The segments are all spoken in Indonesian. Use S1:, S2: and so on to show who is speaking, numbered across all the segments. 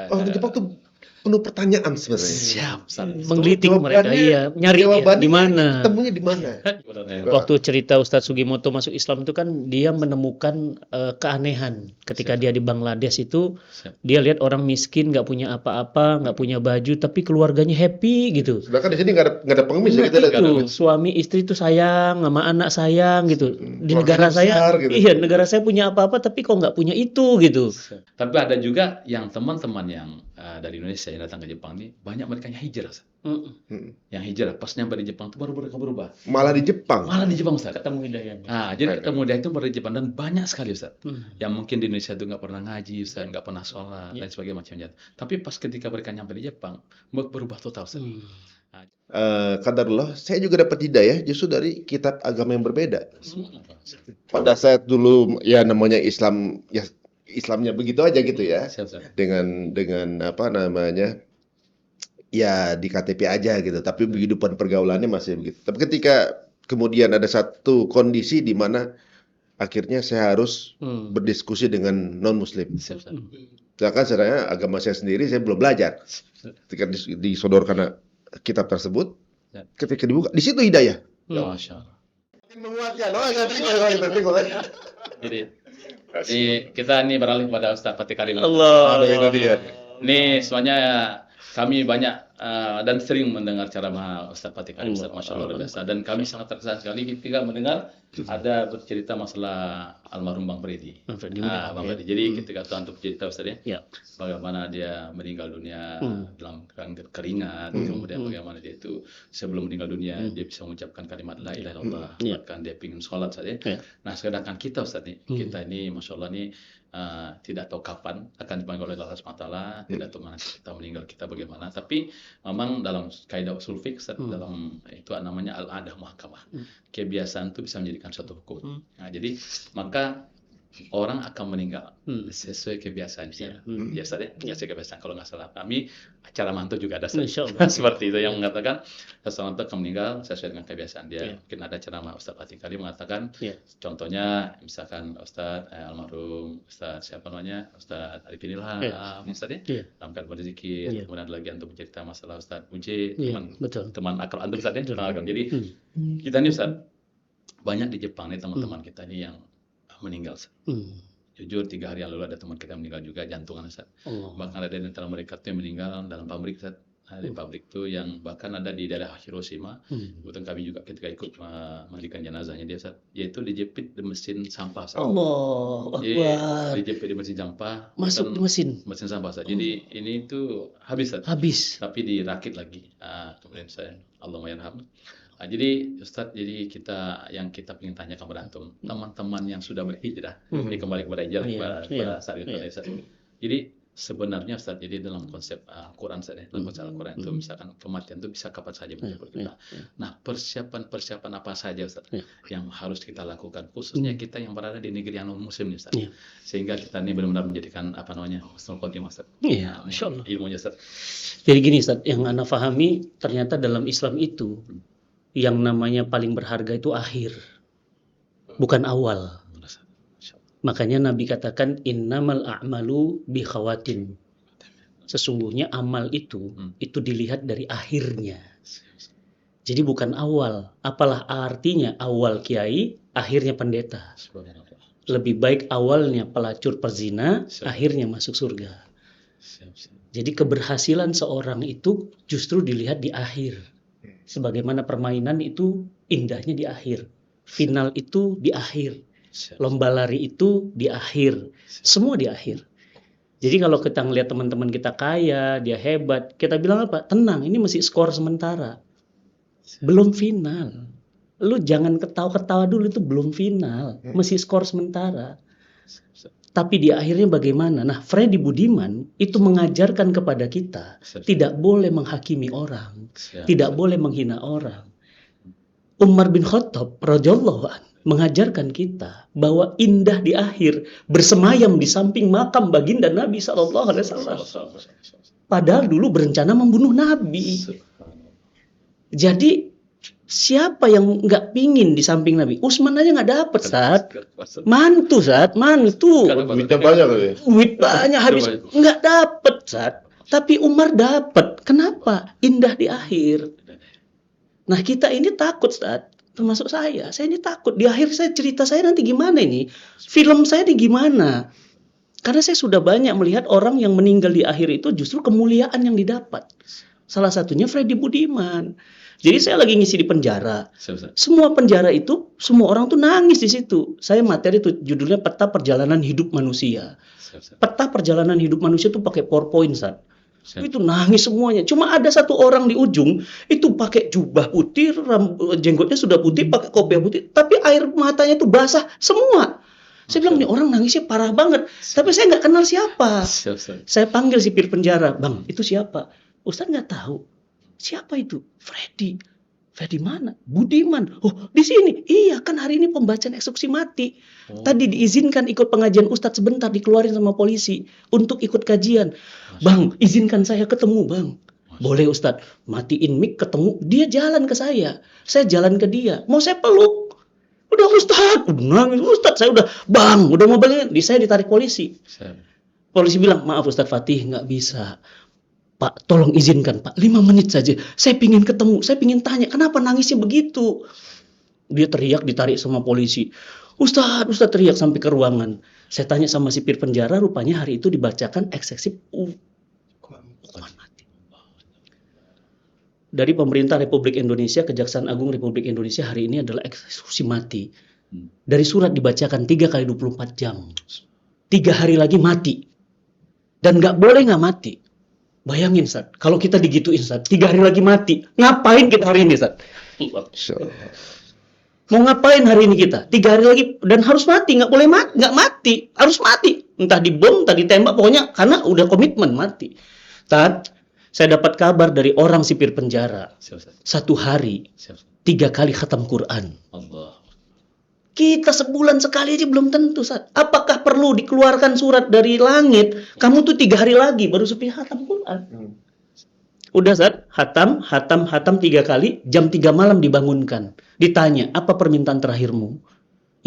S1: Orang Jepang tuh penuh pertanyaan sebenarnya.
S2: Siap, menggelitik mereka,
S1: Jawabannya-
S2: nyari
S1: jawabannya
S2: di mana.
S1: Ketemunya di mana?
S2: Waktu cerita Ustadz Sugimoto masuk Islam itu kan dia menemukan keanehan ketika dia di Bangladesh itu. Dia lihat orang miskin, nggak punya apa-apa, nggak punya baju, tapi keluarganya happy gitu.
S1: Sedangkan di sini nggak ada pengemis ya,
S2: Nah,
S1: kita lihat.
S2: itu suami istri itu sayang sama anak sayang gitu. Di negara
S1: Keluarganya besar,
S2: saya,
S1: gitu.
S2: iya negara saya punya apa-apa tapi kok nggak punya itu gitu.
S3: Tapi ada juga yang teman-teman yang dari Indonesia yang datang ke Jepang ini, banyak mereka yang hijrah, Ustaz. Yang hijrah pas nyampe di Jepang itu baru mereka berubah.
S1: Malah di Jepang.
S3: Malah di Jepang, Ustaz.
S2: Ketemu hidayahnya.
S3: Jadi ketemu dia itu baru di Jepang, dan banyak sekali, Ustaz. Yang mungkin di Indonesia itu nggak pernah ngaji, Ustaz, nggak pernah sholat, dan sebagainya macamnya. Tapi pas ketika mereka nyampe di Jepang, berubah total, Ustaz.
S1: Qadarullah, saya juga dapat hidayah justru dari kitab agama yang berbeda. Pada saat dulu ya namanya Islam, ya Islamnya begitu aja gitu ya.
S3: Siap.
S1: Dengan apa namanya, ya di KTP aja gitu, tapi kehidupan pergaulannya masih begitu. Tapi ketika kemudian ada satu kondisi di mana akhirnya saya harus berdiskusi dengan non-muslim. Sedangkan sebenarnya agama saya sendiri saya belum belajar. Ketika disodorkan kitab tersebut, ketika dibuka, di situ hidayah.
S3: Masya Allah.
S1: Menguatkan.
S3: Jadi kita ini beralih pada Ustaz Fatih Karim.
S2: Allah.
S1: Itu dia.
S3: Ini semuanya kami banyak dan sering mendengar ceramah Ustaz Fatih Karim, Ustaz, Masya Allah, luar biasa. Dan kami sangat terkesan sekali ketika mendengar ada bercerita masalah almarhum Bang Freddy. Bang Freddy. Jadi ketika Tuhan untuk cerita, Ustaz ya, bagaimana dia meninggal dunia dalam keringat, kemudian bagaimana dia itu sebelum meninggal dunia dia bisa mengucapkan kalimat la ilaha illallah, bahkan dia ingin sholat, Ustaz ya. Nah, sedangkan kita, Ustaz nih, kita ini Masya Allah nih tidak tahu kapan akan dipanggil oleh Allah SWT, tidak tahu mana kita meninggal kita bagaimana. Tapi memang dalam kaidah usul fiqh, dalam itu namanya al-adah muhkamah. Kebiasaan itu bisa menjadikan suatu hukum. Nah, jadi maka orang akan meninggal sesuai kebiasaannya. Biasanya kebiasaan. Kalau nggak salah kami acara mantu juga ada seperti itu yang mengatakan seseorang itu akan meninggal sesuai dengan kebiasaan dia. Mungkin ada ceramah Ustaz Fatih Kali mengatakan, contohnya misalkan Ustaz almarhum Ustaz siapa namanya, Ustaz Arifin Ilham, Ustaz ya, dalam keadaan berzikir. Kemudian lagi untuk bercerita masalah Ustaz Uji, teman akrab antum, Ustaz ya. Jadi kita ini, Ustaz, banyak di Jepang nih teman-teman kita ini yang meninggal. Jujur 3 hari yang lalu ada teman kita meninggal juga jantungan, Ustaz. Bahkan ada di antara mereka tuh yang meninggal dalam pabrik, Ustaz. Di pabrik itu yang bahkan ada di daerah Hiroshima. Kebetulan kami juga ketika ikut memandikan jenazahnya dia, Ustaz, yaitu dijepit di mesin sampah, Ustaz.
S2: Allah Akbar.
S3: Dijepit di mesin sampah.
S2: Masuk di mesin
S3: sampah, Ustaz. Jadi ini itu habis, Ustaz. Tapi dirakit lagi. Kemudian saya Allahumma yarham. Jadi Ustadz, jadi kita ingin tanya kepada antum, teman-teman yang sudah berhijrah, ini kembali kepada hijrah pada saat itu. Jadi sebenarnya Ustadz, jadi dalam konsep Al-Quran, dalam konsep Al-Quran itu misalkan kematian itu bisa kapan saja menjemput kita. Nah, persiapan apa saja, Ustadz, yang harus kita lakukan, khususnya kita yang berada di negeri yang non-muslim, Ustadz, sehingga kita ini benar-benar menjadikan husnul khotimah, Ustadz.
S2: Iya, Masya Allah.
S3: Ilmunya, Ustadz.
S2: Jadi gini, Ustadz, yang ana pahami ternyata dalam Islam itu yang namanya paling berharga itu akhir, bukan awal. Makanya Nabi katakan innamal a'malu bi khawatin. Sesungguhnya amal itu dilihat dari akhirnya. Jadi bukan awal. Apalah artinya awal kiai, akhirnya pendeta. Lebih baik awalnya pelacur pezina, akhirnya masuk surga. Jadi keberhasilan seorang itu justru dilihat di akhir. Sebagaimana permainan itu indahnya di akhir, final itu di akhir, lomba lari itu di akhir, semua di akhir. Jadi kalau kita ngelihat teman-teman kita kaya, dia hebat, kita bilang apa? Tenang, ini masih skor sementara, belum final. Lu jangan ketawa-ketawa dulu, itu belum final, masih skor sementara. Tapi di akhirnya bagaimana? Nah, Freddy Budiman itu mengajarkan kepada kita tidak boleh menghakimi orang, tidak boleh menghina orang. Umar bin Khattab radhiyallahu anhu mengajarkan kita bahwa indah di akhir bersemayam di samping makam baginda Nabi SAW. Padahal dulu berencana membunuh Nabi. Jadi Siapa yang nggak pingin di samping Nabi? Utsman aja nggak dapet, Ustaz. Mantu, Ustaz, mantu.
S1: Duitnya banyak kali ya.
S2: Duit banyak habis, nggak dapet, Ustaz. Tapi Umar dapet. Kenapa? Indah di akhir. Nah, kita ini takut, Ustaz. Termasuk saya ini takut. Di akhir cerita saya nanti gimana ini? Film saya ini gimana? Karena saya sudah banyak melihat orang yang meninggal di akhir itu justru kemuliaan yang didapat. Salah satunya Freddy Budiman. Jadi saya lagi ngisi di penjara. Semua penjara itu, semua orang tuh nangis di situ. Saya materi itu judulnya Peta Perjalanan Hidup Manusia. Peta perjalanan hidup manusia itu pakai PowerPoint, Ustaz. Itu nangis semuanya. Cuma ada satu orang di ujung itu pakai jubah putih, jenggotnya sudah putih, pakai kopiah putih, tapi air matanya itu basah semua. Saya bilang, nih orang nangisnya parah banget. Tapi saya nggak kenal siapa. Saya panggil sipir penjara, Bang, itu siapa? Ustaz nggak tahu. Siapa itu? Freddy. Freddy mana? Budiman. Oh, di sini. Iya, kan hari ini pembacaan eksekusi mati. Tadi diizinkan ikut pengajian Ustadz sebentar, dikeluarin sama polisi untuk ikut kajian. Bang, izinkan saya ketemu, Bang. Boleh Ustadz. Matiin mic, ketemu. Dia jalan ke saya. Saya jalan ke dia. Mau saya peluk. Udah Ustadz. Udah nangis. Ustadz, saya udah, Bang, udah mau balik. Saya ditarik polisi. Polisi bilang, maaf Ustadz Fatih, nggak bisa. Pak, tolong izinkan Pak, 5 menit saja. Saya pingin ketemu, saya pingin tanya, kenapa nangisnya begitu? Dia teriak, ditarik sama polisi. Ustadz teriak sampai ke ruangan. Saya tanya sama sipir penjara, rupanya hari itu dibacakan eksekusi hukuman mati. Dari pemerintah Republik Indonesia, Kejaksaan Agung Republik Indonesia hari ini adalah eksekusi mati. Dari surat dibacakan 3 kali 24 jam. 3 hari lagi mati. Dan nggak boleh nggak mati. Bayangin, Ustaz, kalau kita digituin, Ustaz, 3 hari lagi mati. Ngapain kita hari ini, Ustaz? Mau ngapain hari ini kita? 3 hari lagi, dan harus mati. Nggak boleh mati, nggak mati. Harus mati. Entah dibom, entah ditembak, pokoknya karena udah komitmen mati. Ustaz, saya dapat kabar dari orang sipir penjara. 1 hari, 3 kali khatam Quran.
S3: Allah.
S2: Kita sebulan sekali aja belum tentu, Ustaz. Apakah perlu dikeluarkan surat dari langit? Kamu tuh 3 hari lagi baru sepi khatam Quran. Udah, Ustaz, hatam 3 kali, jam 3 malam dibangunkan. Ditanya, apa permintaan terakhirmu?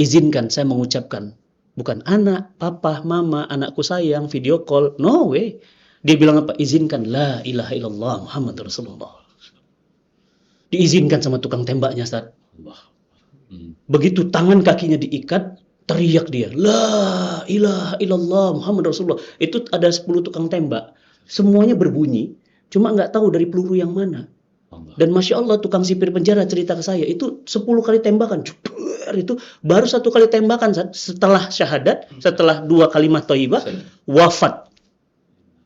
S2: Izinkan saya mengucapkan. Bukan anak, papa, mama, anakku sayang, video call. No way. Dia bilang apa? Izinkan, la ilaha illallah Muhammad Rasulullah. Diizinkan sama tukang tembaknya, Ustaz. Begitu tangan kakinya diikat, teriak dia, la ilaha illallah Muhammad Rasulullah. Itu ada 10 tukang tembak. Semuanya berbunyi, cuma nggak tahu dari peluru yang mana. Dan Masya Allah, tukang sipir penjara cerita ke saya, itu 10 kali tembakan. Itu baru 1 kali tembakan setelah syahadat, setelah 2 kalimat thayyibah, wafat.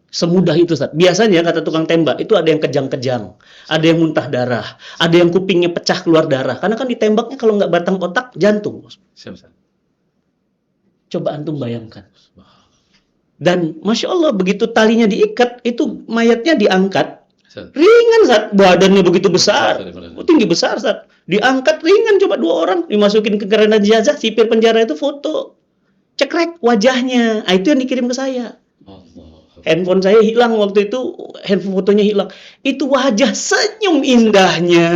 S2: Semudah itu, Ustaz. Biasanya kata tukang tembak itu ada yang kejang-kejang, ada yang muntah darah, ada yang kupingnya pecah keluar darah. Karena kan ditembaknya kalau nggak batang otak, jantung. Coba antum bayangkan. Dan Masya Allah, begitu talinya diikat, itu mayatnya diangkat. Ringan, Ustaz. Badannya begitu besar. Tinggi besar, Ustaz. Diangkat ringan, coba 2 orang. Dimasukin ke keranda jenazah, sipir penjara itu foto. Cekrek wajahnya. Nah, itu yang dikirim ke saya. Handphone saya hilang waktu itu, handphone fotonya hilang. Itu wajah senyum indahnya.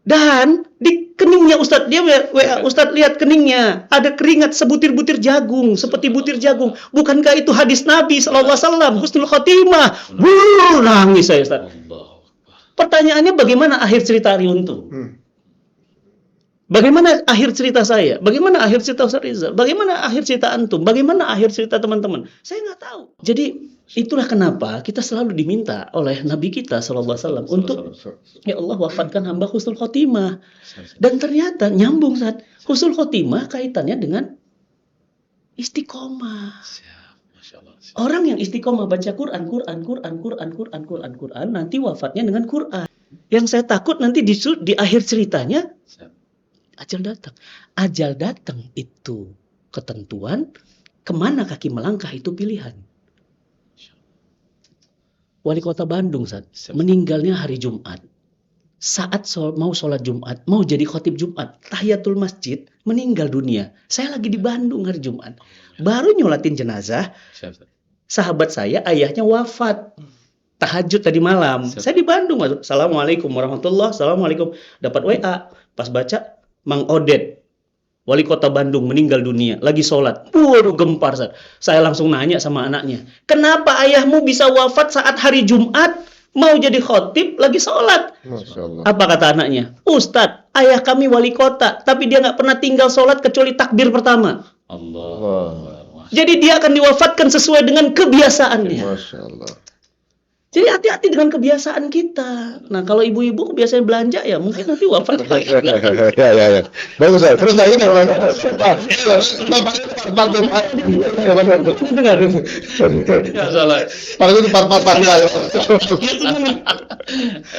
S2: Dan di keningnya Ustadz, dia WA, Ustadz lihat keningnya, ada keringat sebutir-butir jagung, seperti butir jagung. Bukankah itu hadis Nabi SAW, husnul khotimah? Nangis saya, Ustadz. Pertanyaannya, bagaimana akhir cerita Ari Untung? Bagaimana akhir cerita saya? Bagaimana akhir cerita Ustaz Rizal? Bagaimana akhir cerita antum? Bagaimana akhir cerita teman-teman? Saya nggak tahu. Jadi itulah kenapa kita selalu diminta oleh Nabi kita SAW untuk, ya Allah, wafatkan hamba husnul khotimah. Dan ternyata nyambung, Ustaz. Husnul khotimah kaitannya dengan istiqomah. Orang yang istiqomah baca Quran, nanti wafatnya dengan Quran. Yang saya takut nanti di akhir ceritanya ajal datang. Ajal datang itu ketentuan, kemana kaki melangkah itu pilihan. Wali Kota Bandung, Ustaz, meninggalnya hari Jumat. Saat mau sholat Jumat, mau jadi khotib Jumat, tahiyatul masjid, meninggal dunia. Saya lagi di Bandung hari Jumat. Baru nyolatin jenazah, sahabat saya ayahnya wafat. tahajud tadi malam.
S3: Siap.
S2: Saya di Bandung, Mas. Assalamualaikum warahmatullahi. Assalamualaikum. Dapat WA. Pas baca, Mang Odet, Wali Kota Bandung meninggal dunia, lagi sholat. Waduh, gempar, Ustaz. Saya langsung nanya sama anaknya, kenapa ayahmu bisa wafat saat hari Jumat, mau jadi khotib, lagi sholat?
S1: Masya Allah.
S2: Apa kata anaknya? Ustadz, ayah kami wali kota, tapi dia nggak pernah tinggal sholat kecuali takbir pertama.
S3: Allah.
S2: Jadi dia akan diwafatkan sesuai dengan kebiasaannya.
S1: Masya Allah.
S2: Jadi hati-hati dengan kebiasaan kita. Nah, kalau ibu-ibu kebiasaan belanja ya mungkin nanti wafat lagi.
S1: Ya. Bagus, Ustaz. Terus lagi
S3: Masalah.
S1: Pak itu part-part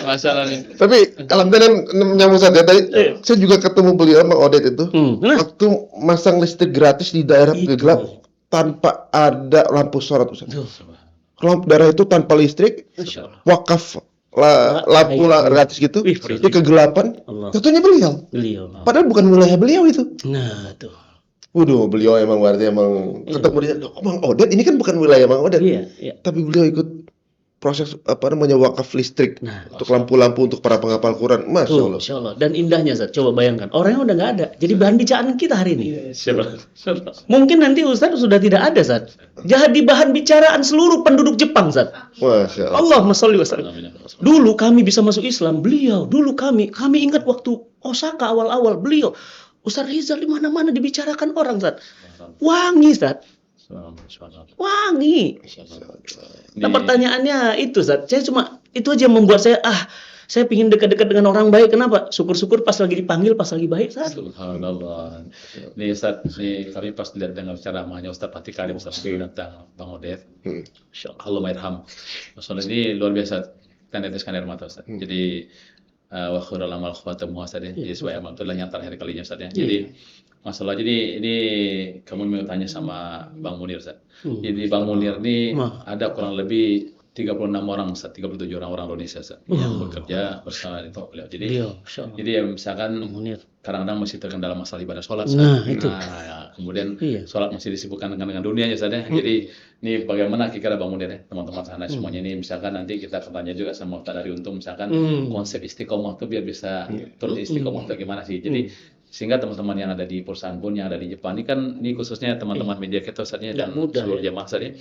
S3: Masalah nih.
S1: Tapi alhamdulillah nyambung saja tadi. Saya juga ketemu beliau Mang Odet itu.
S2: Nah,
S1: Waktu masang listrik gratis di daerah
S2: Itu.
S1: gelap tanpa ada lampu sorot, Ustaz.
S2: tuh.
S1: Lampu daerah itu tanpa listrik,
S2: Masya Allah.
S1: wakaf lampu gratis gitu,
S2: Wih, free.
S1: di kegelapan.
S2: Allah.
S1: Tentunya beliau.
S2: Beliau.
S1: Padahal bukan wilayah beliau itu.
S2: Nah, tuh.
S1: Waduh, beliau emang berarti emang ketemu dia. "Oh, Mang Odet ini kan bukan wilayah Mang Odet."
S2: Iya.
S1: Tapi beliau ikut proses wakaf listrik
S2: Nah,
S1: untuk lampu-lampu untuk para penghafal Quran. Masya
S2: tuh,
S1: Allah.
S2: Masya Allah. Dan indahnya, Ustaz. Coba bayangkan. Orangnya udah nggak ada. Jadi bahan bicaraan kita hari ini.
S3: Siapa?
S2: Mungkin nanti Ustaz sudah tidak ada, Ustaz. Jadi bahan bicaraan seluruh penduduk Jepang, Ustaz.
S1: Masya Allah.
S2: Allahumma sholli wa sallim. Dulu kami bisa masuk Islam, beliau. Dulu kami ingat waktu Osaka awal-awal beliau. Ustaz Rizal di mana-mana dibicarakan orang, Ustaz. Wangi, Ustaz. Wangi. Nah, pertanyaannya itu, Ustaz. Saya cuma itu aja yang membuat saya pingin dekat-dekat dengan orang baik. Kenapa? Syukur-syukur pas lagi dipanggil, pas lagi baik, Ustaz.
S3: Subhanallah. Nih Ustaz, nih kami pas lihat dengan ceramahnya Ustaz Fatih Karim Ustaz tentang Bang Odet. Allahumairham. Masalah ini luar biasa. Tetes air mata Ustaz. Jadi wa khairul amal khatamuhu Ustaz ya. Jadi sesuai amal itu adalah yang terakhir kalinya Ustaz ya. Jadi masalah jadi ini kamu mau tanya sama Bang Munir Ustaz. Jadi Bang Munir ini ada kurang lebih 36 orang Ustaz, 37 orang Indonesia Ustaz yang bekerja bersama itu beliau. Jadi
S2: Beliau, Masya Allah.
S3: jadi ya misalkan
S2: Munir.
S3: kadang-kadang masih terkendala masalah ibadah sholat.
S2: Nah, itu.
S3: Ya, kemudian
S2: Iya.
S3: sholat masih disibukkan dengan dunia ya Ustaz ya. Jadi ini bagaimana kira-kira Bang Munir ya, teman-teman sana semuanya ini misalkan nanti kita akan tanya juga sama Ustaz dari Untung misalkan konsep istiqomah itu biar bisa terus istiqomah itu gimana sih. Jadi sehingga teman-teman yang ada di perusahaan pun yang ada di Jepang ini kan ini khususnya teman-teman media kita Ustaznya dan
S2: mudah,
S3: seluruh jamaah Ustaz ya.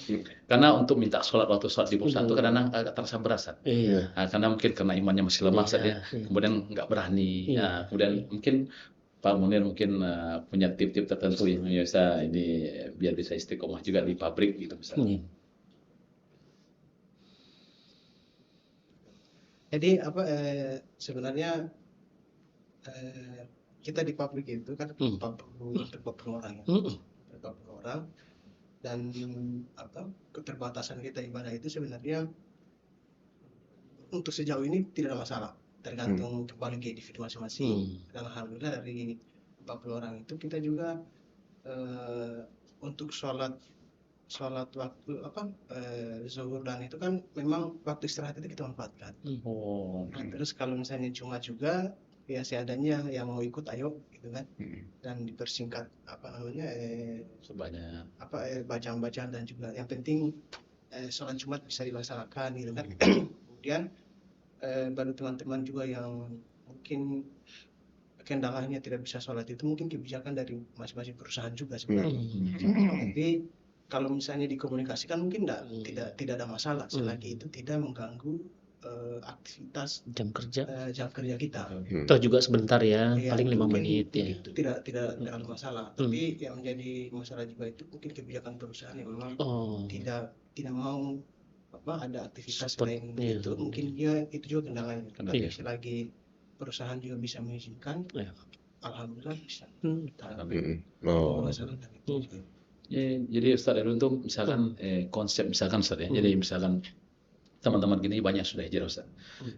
S3: Karena untuk minta sholat waktu sholat di perusahaan itu kadang-kadang agak terasa berat Ustaz.
S2: Iya.
S3: Nah, karena mungkin karena imannya masih lemah Ustaz ya. Kemudian nggak berani. Nah, kemudian mungkin Pak Munir mungkin punya tip-tip tertentu yang bisa ini biar bisa istiqomah juga di pabrik gitu misalnya.
S4: Jadi sebenarnya kita di pabrik itu kan 40 orang ya. 40 orang dan keterbatasan kita ibadah itu sebenarnya untuk sejauh ini tidak ada masalah, tergantung kembali ke individu masing-masing. Dan alhamdulillah dari 40 orang itu kita juga untuk sholat waktu zuhur dan itu kan memang waktu istirahat itu kita manfaatkan. Nah, terus kalau misalnya Jumat juga ya seadanya yang mau ikut ayo gitu kan. Dan dipersingkat
S3: Sebanyak
S4: bacaan-bacaan dan juga yang penting sholat Jumat bisa dilaksanakan gitu kan. Kemudian baru teman-teman juga yang mungkin kendalanya tidak bisa sholat itu mungkin kebijakan dari masing-masing perusahaan juga sebenarnya. Tapi kalau misalnya dikomunikasikan mungkin tidak ada masalah selagi itu tidak mengganggu aktivitas
S2: Jam kerja
S4: kita.
S2: toh juga sebentar ya,
S4: Ya,
S2: paling 5
S4: mungkin
S2: menit ya.
S4: Itu tidak ada masalah. Tapi yang menjadi masalah juga itu mungkin kebijakan perusahaan yang memang tidak mau ada aktivitas lain itu. Mungkin dia itu juga kendalanya. Tapi selagi perusahaan juga bisa mengizinkan, alhamdulillah bisa. Masalah dan itu.
S3: Jadi Ustaz dari Untung misalkan konsep misalkan Ustaz ya. Jadi misalkan teman-teman gini banyak sudah hijrah Ustaz.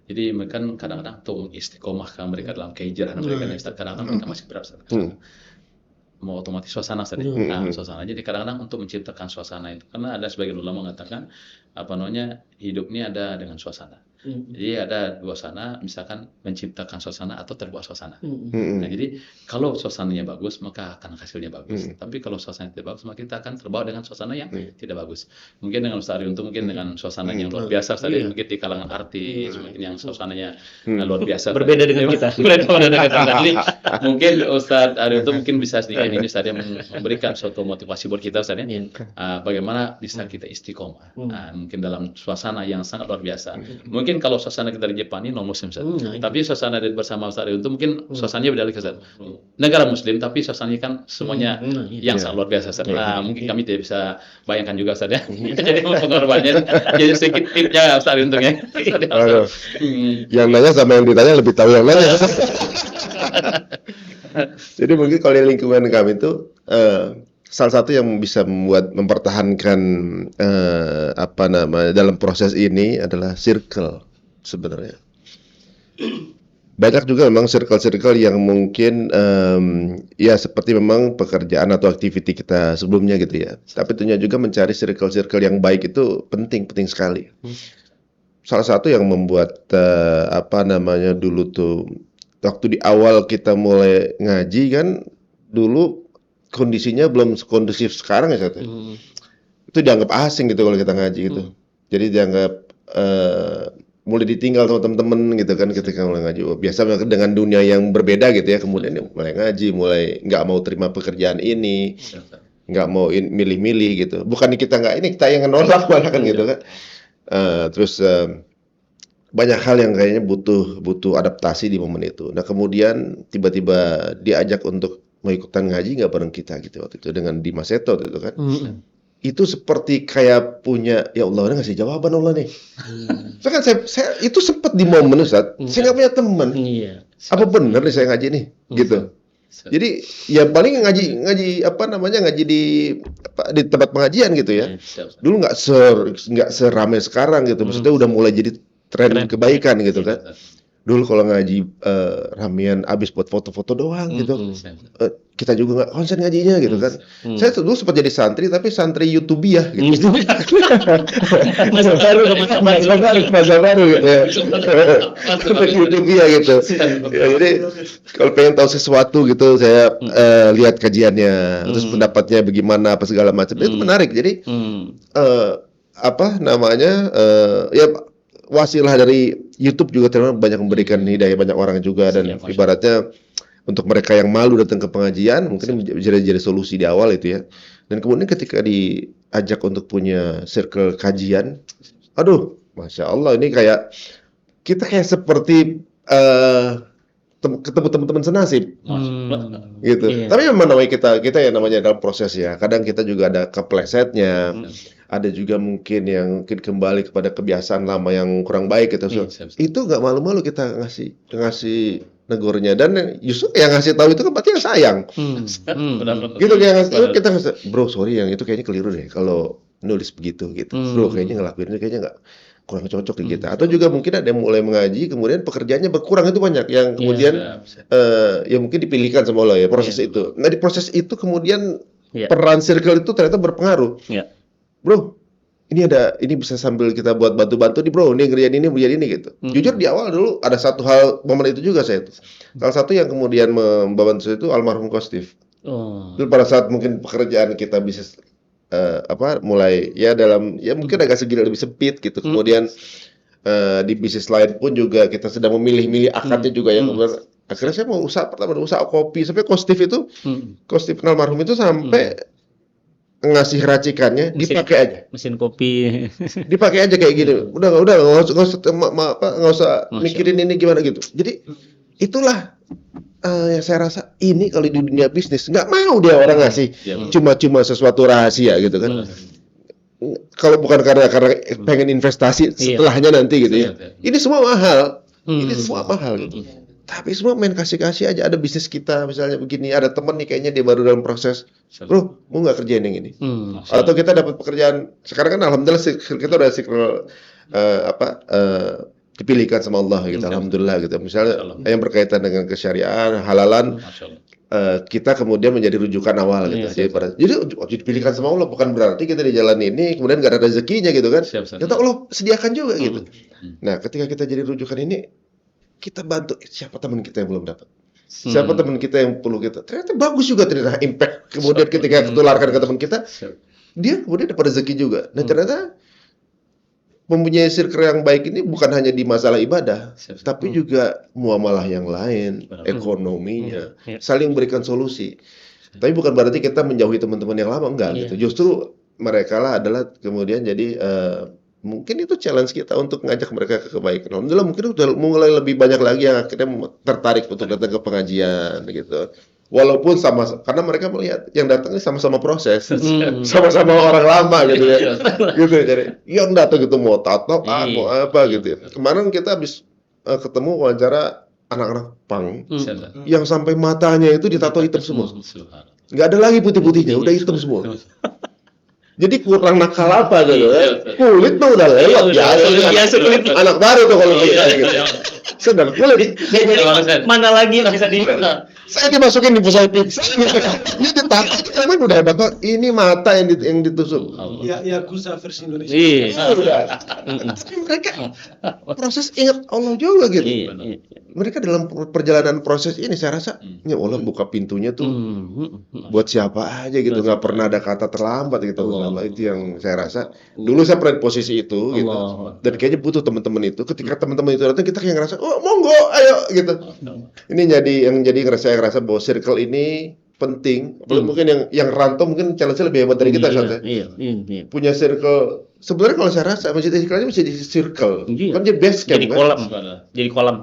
S3: Jadi mereka kadang-kadang tuh istiqomahkan mereka dalam kehijrahan mereka Ustaz. Kadang-kadang mereka masih berat Ustaz. Mau otomatis suasana Ustaz. Nah, suasana. Jadi kadang-kadang untuk menciptakan suasana itu karena ada sebagian ulama mengatakan hidup ini ada dengan suasana. Jadi ada 2 suasana, misalkan menciptakan suasana atau terbuat suasana.
S1: Mm-mm.
S3: Nah, jadi kalau suasananya bagus, maka akan hasilnya bagus. Tapi kalau suasananya tidak bagus, maka kita akan terbawa dengan suasana yang tidak bagus. Mungkin dengan Ustaz Ariuntu, mungkin dengan suasana yang luar biasa, Ustaz, mungkin di kalangan artis, mungkin yang suasananya luar biasa.
S2: Berbeda dengan kita.
S3: Berbeda dengan kita. Jadi mungkin Ustaz Ariuntu mungkin bisa sedikit ini Ustaz, memberikan suatu motivasi buat kita, Ustaz, ya. Bagaimana bisa kita istiqomah. Mungkin dalam suasana yang sangat luar biasa. Mungkin kalau suasana kita di Jepang ini non muslim, Ustaz. Tapi suasana bersama Ustaz Ariuntu mungkin suasananya beda lagi, Ustaz. Negara muslim tapi suasananya kan semuanya yang sangat luar biasa, Ustaz. Mungkin kami tidak bisa bayangkan juga, Ustaz, ya. Jadi pengorbanannya jadi sedikit tipnya Ustaz Ariuntu, ya.
S1: Aduh. Yang nanya sama yang ditanya lebih tahu yang nanya. Jadi mungkin kalau di lingkungan kami itu salah satu yang bisa mempertahankan dalam proses ini adalah circle sebenarnya. Banyak juga memang circle-circle yang mungkin ya seperti memang pekerjaan atau aktiviti kita sebelumnya gitu ya. Tapi tentunya juga mencari circle-circle yang baik itu penting sekali. Salah satu yang membuat dulu tuh waktu di awal kita mulai ngaji kan dulu kondisinya belum kondusif sekarang ya, Satu. Itu dianggap asing gitu kalau kita ngaji gitu. Jadi dianggap mulai ditinggal sama teman-teman gitu kan ketika mulai ngaji. Biasa dengan dunia yang berbeda gitu ya, kemudian mulai ngaji, mulai nggak mau terima pekerjaan ini, nggak mau milih-milih gitu. Bukan kita nggak ini, kita yang nolak malah kan gitu kan. Terus banyak hal yang kayaknya butuh adaptasi di momen itu. Nah kemudian tiba-tiba diajak untuk mau ikutan ngaji nggak bareng kita gitu waktu itu dengan Dimas Seto gitu kan. Itu seperti kayak punya ya Allah ini ngasih jawaban Allah nih. So kan saya itu sempat di momen Ustaz, saya nggak punya teman. Apa benar nih saya ngaji nih gitu. Jadi ya paling ngaji di tempat pengajian gitu ya. Dulu nggak seramai sekarang gitu. Maksudnya udah mulai jadi tren kebaikan gitu kan. Dulu kalau ngaji ramian abis buat foto-foto doang gitu. Kita juga nggak konsen ngajinya gitu kan. Saya dulu sempat jadi santri tapi santri YouTubiah gitu.
S2: Masa baru gitu ya.
S1: YouTubiah gitu. Ya, jadi kalau pengen tahu sesuatu gitu saya lihat kajiannya, terus pendapatnya bagaimana apa segala macam. Itu menarik. Jadi ya wasilah dari YouTube juga ternyata banyak memberikan hidayah banyak orang juga dan ibaratnya untuk mereka yang malu datang ke pengajian mungkin jadi solusi di awal itu ya. Dan kemudian ketika diajak untuk punya circle kajian, aduh, masya Allah ini kayak kita kayak seperti ketemu teman-teman senasib gitu. Tapi memang namanya kita ya namanya dalam proses ya. Kadang kita juga ada keplesetnya. Ada juga mungkin yang kembali kepada kebiasaan lama yang kurang baik gitu. Itu nggak malu-malu kita ngasih negurnya dan justru yang ngasih tahu itu kan berarti yang sayang. Gitu yang ngasih tahu kita bro sorry yang itu kayaknya keliru deh kalau nulis begitu gitu. Bro kayaknya ngelakuin ini kayaknya nggak kurang cocok di kita. Atau juga mungkin ada yang mulai mengaji kemudian pekerjaannya berkurang itu banyak yang kemudian ya mungkin dipilihkan sama Allah ya proses itu. Nah di proses itu kemudian peran circle itu ternyata berpengaruh. Bro, ini bisa sambil kita buat bantu-bantu nih bro, ini ngerjain ini gitu. Jujur di awal dulu ada satu hal momen itu juga saya itu. Salah satu yang kemudian membantu saya itu almarhum Kostif. Dulu pada saat mungkin pekerjaan kita bisa mulai ya mungkin agak segini lebih sempit gitu. Kemudian di bisnis lain pun juga kita sedang memilih-milih akadnya juga yang akhirnya saya mau usaha kopi sampai Kostif almarhum itu sampai ngasih racikannya dipakai aja
S2: mesin kopi
S1: dipakai aja kayak gini udah nggak usah mikirin ini gimana gitu. Jadi itulah yang saya rasa ini kalau di dunia bisnis nggak mau dia orang ngasih cuma sesuatu rahasia gitu kan. Kalau bukan karena pengen investasi setelahnya nanti gitu ya. Ini semua mahal gitu. Tapi semua main kasih-kasih aja. Ada bisnis kita misalnya begini, ada temen nih kayaknya dia baru dalam proses. Bro, mau nggak kerjain yang ini? Atau kita dapat pekerjaan. Sekarang kan alhamdulillah kita udah dipilihkan sama Allah gitu. Alhamdulillah gitu. Misalnya yang berkaitan dengan kesyariatan, halalan. kita kemudian menjadi rujukan awal gitu.
S2: Iya.
S1: Jadi dipilihkan sama Allah, bukan berarti kita di jalan ini kemudian nggak ada rezekinya gitu kan.
S3: Siap, Ustaz.
S1: Kita Allah sediakan juga gitu.
S3: Hmm.
S1: Nah, ketika kita jadi rujukan ini, kita bantu siapa teman kita yang belum dapat. Siapa teman kita yang perlu kita. Ternyata bagus juga ternyata impact. Kemudian ketika ketularkan ke teman kita,
S3: Siap.
S1: dia kemudian dapat rezeki juga. Nah, ternyata mempunyai circle yang baik ini bukan hanya di masalah ibadah,
S3: Siap.
S1: tapi juga muamalah yang lain,
S3: Benar.
S1: ekonominya,
S2: Iya.
S1: saling berikan solusi. Tapi bukan berarti kita menjauhi teman-teman yang lama, enggak
S2: Iya.
S1: gitu. Justru mereka lah adalah kemudian jadi mungkin itu challenge kita untuk ngajak mereka ke kebaikan. Alhamdulillah mungkin udah mulai lebih banyak lagi yang akhirnya tertarik untuk datang ke pengajian gitu. Walaupun karena mereka melihat yang datang ini sama-sama proses, sama-sama orang lama gitu ya, gitu. Jadi yang datang gitu mau tatoan, mau apa gitu. Ya. Kemarin kita habis ketemu wawancara anak-anak pang
S3: Siap.
S1: yang sampai matanya itu ditato hitam semua,
S3: Subhanallah.
S1: nggak ada lagi putih-putihnya, udah hitam semua. Jadi kurang nakal apa gitu ya. Kulit mah udah lewat biasa kulit anak baru tuh kalau kayak gitu. Sedang kulit.
S2: Mana lagi yang bisa di
S1: Saya dimasukin di pusat pizza. Ini ditakut, emang udah hebat banget. Ini mata yang ditusuk.
S4: Ya Yakuza versi Indonesia.
S2: Iya.
S1: Tapi mereka proses ingat Allah juga gitu.
S2: Iya.
S1: Mereka dalam perjalanan proses ini saya rasa, ya Allah buka pintunya tuh buat siapa aja gitu. Nggak pernah ada kata terlambat gitu. Nah, itu yang saya rasa. Dulu saya pernah di posisi itu gitu. Dan kayaknya butuh teman-teman itu. Ketika teman-teman itu datang, kita kayak ngerasa, oh monggo, ayo gitu. Ini jadi saya ngerasa bahwa circle ini penting. Apalagi mungkin yang rantau mungkin challenge-nya lebih hebat dari kita Sat, ya.
S2: Iya.
S1: Punya circle. Sebenarnya kalau saya rasa masjid Istiqlal ini bisa jadi circle.
S2: Iya.
S1: Kan jadi base camp
S2: Jadi
S1: kan.
S2: kolam. Jadi kolam.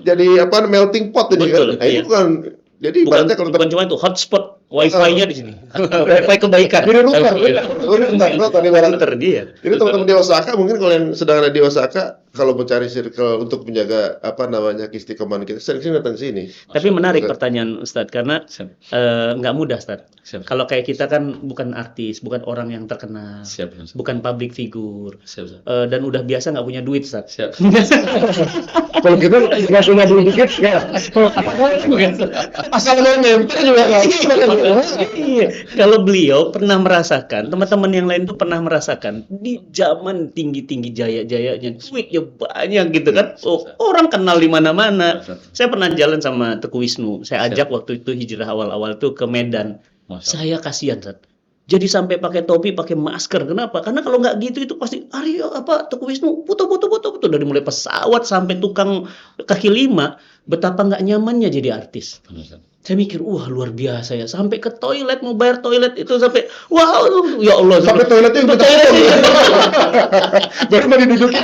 S1: Jadi apa melting pot ini
S2: Betul,
S1: kan. Nah,
S2: iya.
S1: itu kan jadi
S2: Bukan
S1: ibaratnya kalau
S2: bukan cuma itu hotspot wifi-nya di sini. Wifi kebaikan.
S1: jadi rutan tadi
S2: Bener dia.
S1: Jadi teman-teman di Osaka mungkin kalau yang sedang ada di Osaka kalau mencari circle untuk menjaga keistiqomahan kita sering datang ke sini.
S2: Tapi menarik pertanyaan Ustadz karena nggak mudah Ustadz.
S3: Siap.
S2: Kalau kayak kita kan bukan artis, bukan orang yang terkenal,
S3: Siap.
S2: bukan public figure,
S3: Siap.
S2: dan udah biasa nggak punya duit Ustadz.
S3: Siap.
S1: Kalau kita nggak punya duit dikit ya. Asal nempel juga nggak.
S2: Iya, kalau beliau pernah merasakan, teman-teman yang lain tuh pernah merasakan di zaman tinggi-tinggi jaya-jayanya, duitnya banyak gitu kan, orang kenal di mana-mana. Saya pernah jalan sama Teguh Wisnu, saya ajak waktu itu hijrah awal-awal tuh ke Medan. Saya kasihan, Zat. Jadi sampai pakai topi, pakai masker. Kenapa? Karena kalau nggak gitu itu pasti Teguh Wisnu foto dari mulai pesawat sampai tukang kaki lima. Betapa nggak nyamannya jadi artis. Saya mikir, wah luar biasa ya. Sampai ke toilet, mau bayar toilet itu sampai, wah ya Allah.
S1: Sampai toiletnya yang betul. Baru mau didudukin.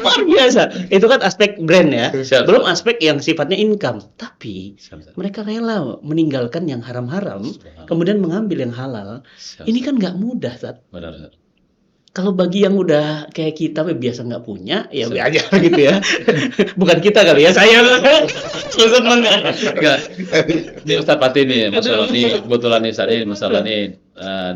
S2: Luar biasa. Itu kan aspek brand ya.
S3: Siap.
S2: Belum aspek yang sifatnya income. Tapi mereka rela meninggalkan yang haram-haram, kemudian mengambil yang halal. Ini kan nggak mudah, Tat.
S3: Benar.
S2: Kalau bagi yang udah kayak kita biasa nggak punya, ya aja gitu ya. Bukan kita kali ya, saya seneng.
S3: Enggak. Ini Ustaz Pati nih, masalah ini kebetulan nih saat ini masalah ini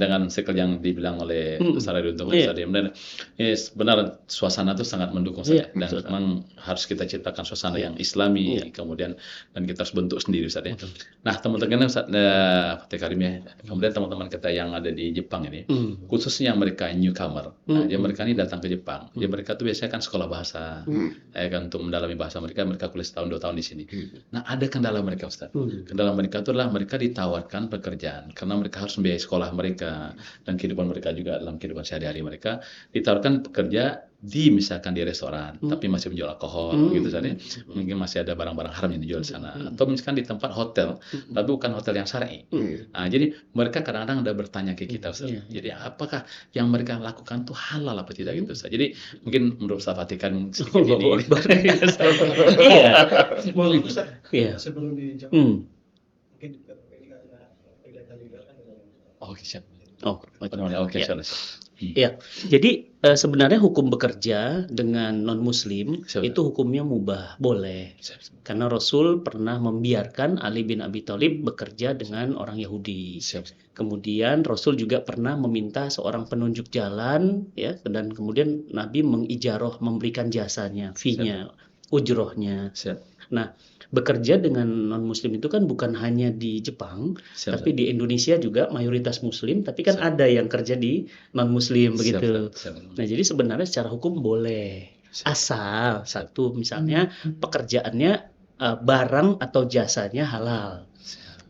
S3: dengan circle yang dibilang oleh Ustaz Ridwan tadi. Benar. Ini benar suasana itu sangat mendukung saya dan memang harus kita ciptakan suasana yang Islami kemudian dan kita harus bentuk sendiri Ustaz ya. Nah, teman-teman Ustaz Fatih Karim ya. Kemudian teman-teman kita yang ada di Jepang ini, khususnya mereka newcomer. Nah, mereka ini datang ke Jepang. Mereka tuh biasanya kan sekolah bahasa. Kan untuk mendalami bahasa mereka kuliah setahun 2 tahun di sini. Nah, ada kendala mereka Ustaz. Kendala mereka itu adalah mereka ditawarkan pekerjaan karena mereka harus membiayai sekolah mereka dan kehidupan mereka juga dalam kehidupan sehari-hari mereka ditawarkan pekerja misalkan di restoran tapi masih menjual alkohol gitu saja. Mungkin masih ada barang-barang haram yang dijual di sana atau misalkan di tempat hotel tapi bukan hotel yang syar'i. Nah, jadi mereka kadang-kadang ada bertanya ke kita Ustaz. Jadi apakah yang mereka lakukan tuh halal apa tidak gitu Ustaz. Jadi mungkin menurut Ustaz Fatih kan sedikit ini.
S2: Iya.
S4: Sebelum dijawab, mungkin juga
S3: Oke, siap.
S2: Oke,
S3: siap.
S2: Ya, jadi sebenarnya hukum bekerja dengan non-Muslim itu hukumnya mubah, boleh. Karena Rasul pernah membiarkan Ali bin Abi Thalib bekerja dengan orang Yahudi. Kemudian Rasul juga pernah meminta seorang penunjuk jalan, ya, dan kemudian Nabi mengijaroh, memberikan jasanya, fee-nya, ujrohnya. Nah, bekerja dengan non-muslim itu kan bukan hanya di Jepang,
S3: Siap,
S2: tapi di Indonesia juga mayoritas muslim, tapi kan
S3: Siap.
S2: ada yang kerja di non-muslim begitu.
S3: Siap.
S2: Nah, jadi sebenarnya secara hukum boleh.
S3: Siap.
S2: Asal satu misalnya pekerjaannya barang atau jasanya halal.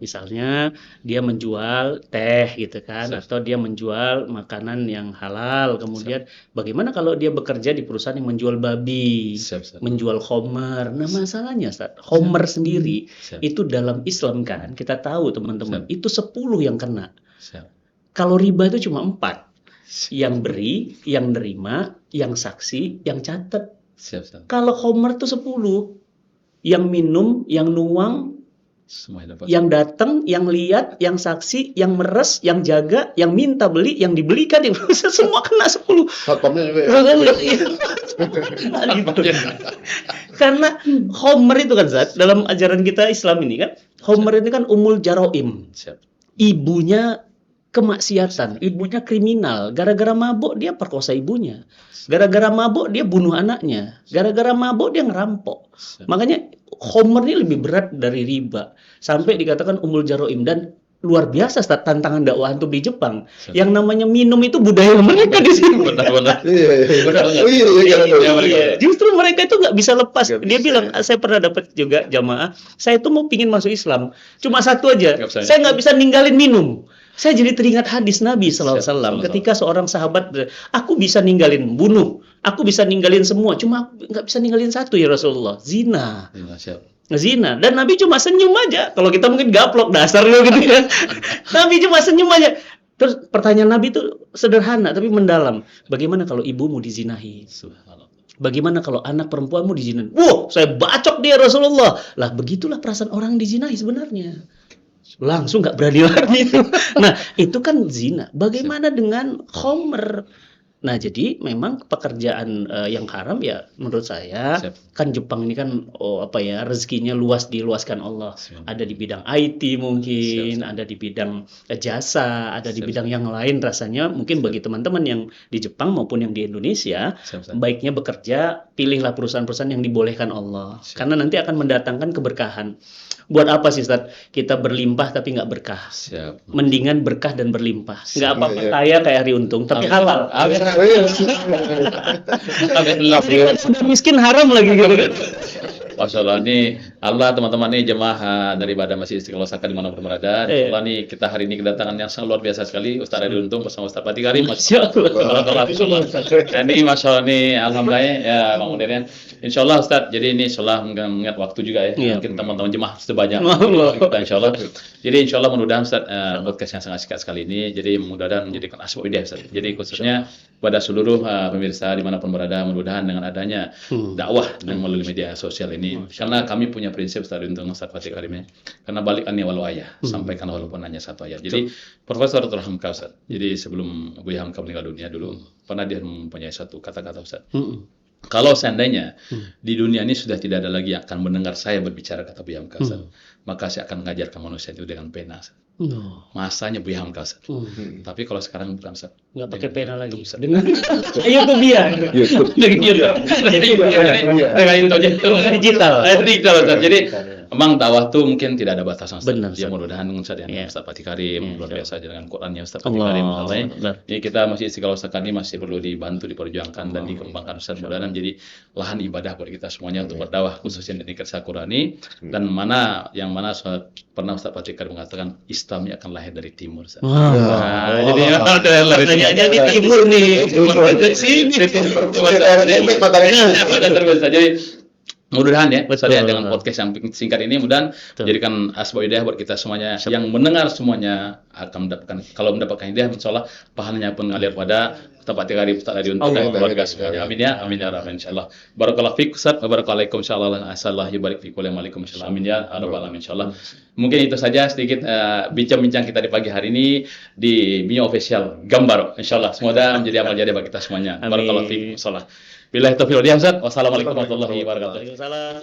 S2: Misalnya dia menjual teh gitu kan,
S3: Siap.
S2: atau dia menjual makanan yang halal. Kemudian bagaimana kalau dia bekerja di perusahaan yang menjual babi,
S3: Siap.
S2: menjual khomer? Nah masalahnya Ustaz, khomer sendiri
S3: Siap.
S2: itu dalam Islam kan kita tahu teman-teman, itu 10 yang kena.
S3: Siap.
S2: Kalau riba itu cuma 4. Yang beri, yang nerima, yang saksi, yang catat.
S3: Siap.
S2: Kalau khomer itu 10. Yang minum, yang nuang,
S3: Semuanya dapat.
S2: yang datang, yang lihat, yang saksi, yang meres, yang jaga, yang minta beli, yang dibelikan, yang semua kena 10.
S1: Satpamnya juga ya?
S2: Gitu. Karena Homer itu kan Zat, dalam ajaran kita Islam ini kan, Homer ini kan umul jaroim.
S3: Siap.
S2: Ibunya kemaksiatan, ibunya kriminal. Gara-gara mabuk dia perkosa ibunya. Gara-gara mabuk dia bunuh anaknya. Gara-gara mabuk dia ngerampok.
S3: Siap.
S2: Makanya Homer ini lebih berat dari riba. Sampai dikatakan umul jaroim. Dan luar biasa Ustaz, tantangan dakwah antum di Jepang.
S3: Siap.
S2: Yang namanya minum itu budaya mereka di sini.
S3: Benar.
S1: Iya.
S3: Benar.
S1: Oh iya.
S2: Iya, justru mereka itu nggak bisa lepas. Dia bilang, saya pernah dapat juga jamaah, saya tuh mau pingin masuk Islam, cuma satu aja,
S3: Nggak bisa.
S2: saya nggak bisa ninggalin minum. Saya jadi teringat hadis Nabi SAW
S3: Siap.
S2: ketika seorang sahabat, aku bisa ninggalin bunuh, aku bisa ninggalin semua, cuma aku nggak bisa ninggalin satu ya Rasulullah, zina.
S3: Siap.
S2: Zina. Dan Nabi cuma senyum aja. Kalau kita mungkin gaplok dasar lo gitu ya. Nabi cuma senyum aja. Terus pertanyaan Nabi itu sederhana tapi mendalam. Bagaimana kalau ibumu dizinahi?
S3: Subhanallah.
S2: Bagaimana kalau anak perempuanmu dizinahi? Wah, saya bacok dia Rasulullah. Lah begitulah perasaan orang dizinahi sebenarnya. Langsung nggak berani lagi itu. Nah, itu kan zina. Bagaimana dengan khomer? Nah, jadi memang pekerjaan yang haram ya menurut saya
S3: Siap.
S2: kan Jepang ini kan rezekinya luas, diluaskan Allah.
S3: Siap.
S2: Ada di bidang IT mungkin,
S3: Siap.
S2: ada di bidang jasa, ada di
S3: Siap.
S2: bidang yang lain rasanya mungkin bagi teman-teman yang di Jepang maupun yang di Indonesia
S3: Siap.
S2: baiknya bekerja, pilihlah perusahaan-perusahaan yang dibolehkan Allah.
S3: Siap.
S2: Karena nanti akan mendatangkan keberkahan. Buat apa sih Ustaz? Kita berlimpah tapi nggak berkah.
S3: Siap.
S2: Mendingan berkah dan berlimpah. Nggak apa-apa
S1: Iya.
S2: kaya kayak Ari Untung, tapi
S3: Amin.
S2: halal.
S3: Amin.
S2: Sudah miskin haram lagi gitu kan.
S3: Masya Allah, ini Allah teman-teman nih jemaah daripada Masjid Istiqlal Saka dimanapun berada. Insya Allah nih kita hari ini kedatangan yang sangat luar biasa sekali Ustaz Adi Untung bersama Ustaz Fatih Karim.
S2: Masya Allah.
S3: Ini Masya Allah nih alhamdulillah ya Bang Udin. Insya Allah Ustaz, jadi ini insya Allah mengingat waktu juga ya.
S2: Iya.
S3: Mungkin teman-teman jemaah sebanyak
S2: Allah.
S3: kita insya Allah. Jadi insya Allah mudah-mudahan Ustaz podcast yang sangat singkat sekali ini. Jadi mudah-mudahan menjadikan asbab ide Ustaz. Jadi khususnya pada seluruh pemirsa dimanapun berada, mudah-mudahan dengan adanya dakwah dengan melalui media sosial ini. Karena kami punya prinsip Ustaz untuk Ustaz Fatih Karim ya. Karena balik ani walau ayah, sampaikan walaupun hanya satu ayat. Jadi Profesor Dr. Hamka Ustaz. Jadi sebelum Buya Hamka meninggal dunia dulu, pernah dia mempunyai satu kata-kata Ustaz. Kalau seandainya di dunia ini sudah tidak ada lagi yang akan mendengar saya berbicara kata Buya Hamka Ustaz, maka saya akan mengajarkan manusia itu dengan pena Ustaz. Masanya Buya Hamka Ustaz. Tapi kalau sekarang bukan Ustaz.
S2: Nggak pakai pena lagi.
S3: Ustaz.
S2: Dengan YouTube ya.
S1: YouTube.
S2: Digital.
S3: Digital Ustaz. Jadi memang dakwah tuh mungkin tidak ada batasan Ustaz.
S2: Benar,
S3: Ya
S2: Ustaz.
S3: mudah-mudahan Ustaz dengan
S2: Iya.
S3: Ustaz Fatih Karim
S2: Iya,
S3: luar
S2: insya
S3: biasa dengan Qurannya Ustaz Fatih
S2: Allah.
S3: Karim.
S2: Benar.
S3: Jadi kita masih Istiqlal Saka ini masih perlu dibantu, diperjuangkan dan dikembangkan Ustaz. Mudah-mudahan jadi lahan ibadah buat kita semuanya untuk berdakwah khususnya di Kersa Qurani dan yang mana pernah Ustaz Fatih Karim mengatakan Islam ini akan lahir dari timur Ustaz. Nah, jadi
S2: Jadi timur nih.
S3: sini jadi mudah-mudahan ya
S2: Betul.
S3: saya dengan podcast yang singkat ini mudah-mudahan jadikan asbab hidayah buat kita semuanya yang mendengar semuanya akan mendapatkan, kalau mendapatkan hidayah insyaallah pahalanya pun ngalir pada tempat Karim Ustaz Adi untuk
S2: Allah.
S3: keluarga semuanya. Amin ya rabbal insyaallah. Barakallahu fiik Ustaz, barakallahu insyaallah. Asallahu yubarik fiikum wa alaikum insyaallah. Amin ya rabbal alamin insyaallah. Mungkin itu saja sedikit bincang-bincang kita di pagi hari ini di Mio Official Gambar. Insyaallah semoga menjadi amal jariah bagi kita semuanya.
S2: Amin.
S3: Barakallahu fiik. Insyaallah. Billahi taufiq wal hidayah. Wassalamualaikum warahmatullahi wabarakatuh.
S2: Waalaikumsalam.